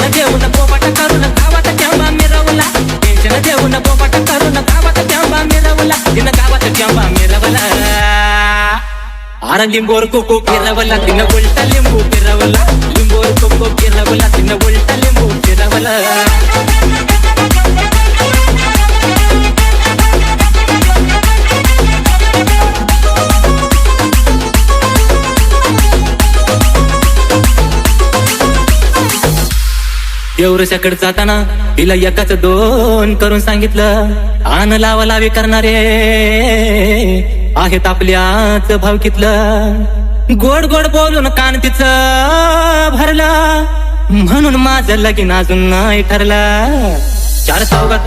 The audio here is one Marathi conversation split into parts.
टेन्शन देऊन पोपाट करून गावात ट्यांबा मिरवला, टेन्शन देऊन पोपाट करून गावात ट्यांबा मिरवला, तिनं गावात ट्यांबा मिरवला. अरे लिंबोर कोको फिरवला, तिनं उलटा लिंबू फिरवला, लिंबोर कोको फिरवला, तिनं उलटा लिंबू फिरवला. देवरशाकडे जाताना तिला एकाच दोन करून सांगितलं, आन लावा लावी करणारे आहेत आपल्याच भावकीतलं. गोड गोड बोलून कान तिचं भरलं, म्हणून माझं लगीन अजून नाही ठरलं. चार चौघात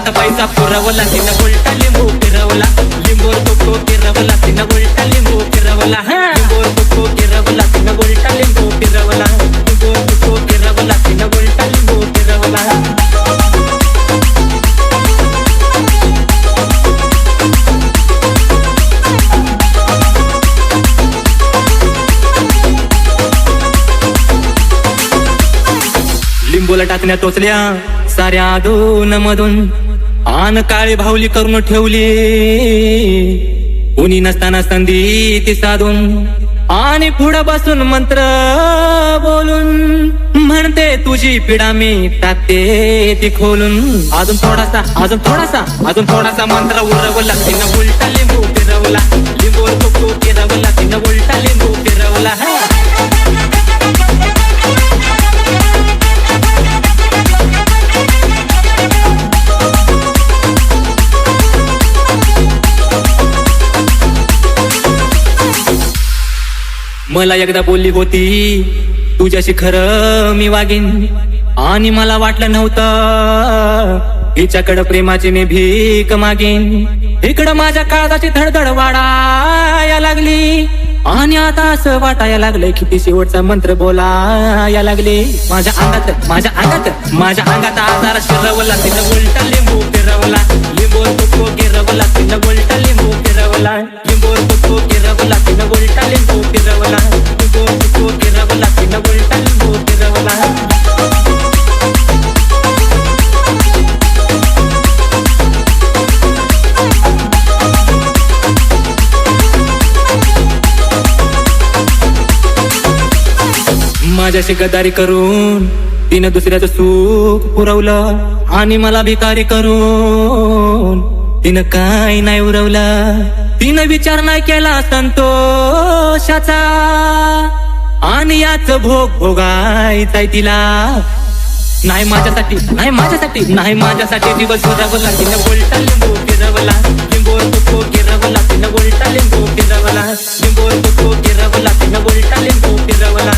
पैसा पुरवला, तिनं उलटा लिंबू फिरवला, लिंबोर कोको फिरवला, तिनं उलटा लिंबू फिरवला, लिंबोर कोको फिरवला, तिनं उलटा लिंबू फिरवला, लिंबोर कोको फिरवला, तिनं उलटा लिंबू फिरवला. लिंबूला टाकण्या टोचल्या साऱ्या दोन मधून, आन काळी भावली करून ठेवली, कुणी नसताना संधी ती साधून, आणि पुढं बसून मंत्र बोलून म्हणते तुझी पिढा मी टाकते ती खोलून. अजून थोडासा मंत्र उरवला, तिनं उलटा लिंबू फिरवला, लिंबूवर कोको फिरवला, तिनं उलटा लिंबू फिरवला. मला एकदा बोलली होती तुझ्याशी खरं मी वागीन, आणि मला वाटलं नव्हतं हिच्याकडं प्रेमाची मी भीक मागीन. इकडं माझ्या काळजाची धडधड वाढाया लागली, आणि आता असं वाटायला लागलंय की ती शेवटचा मंत्र बोलाया लागली. माझ्या अंगात आजार शिरवला, तिनं उलटा लिंबू फिरवला, लिंबोर कोको गिरवला, तिनं उलटा लिंबू फिरवला, लिंबोर कोको गिरवला, तिनं उलटा लिंबू फिरवला, लिंबोर कोको गिरवला, तिनं उलटा लिंबू फिरवला. माझ्याशी गदारी करून तिनं दुसऱ्याचं सुख पुरवलं, आणि मला भिकारी करून तिनं काय नाही उरवलं. तिनं विचार नाही केला संतोषाचा, आणि याच भोग भोगायचाय तिला. नाही माझ्यासाठी दिवस उरवला, तिनं उलटा लिंबू फिरवला, लिंबोर कोको गिरवला, तिनं उलटा लिंबू फिरवला, लिंबोर कोको गिरवला, तिनं उलटा लिंबू फिरवला.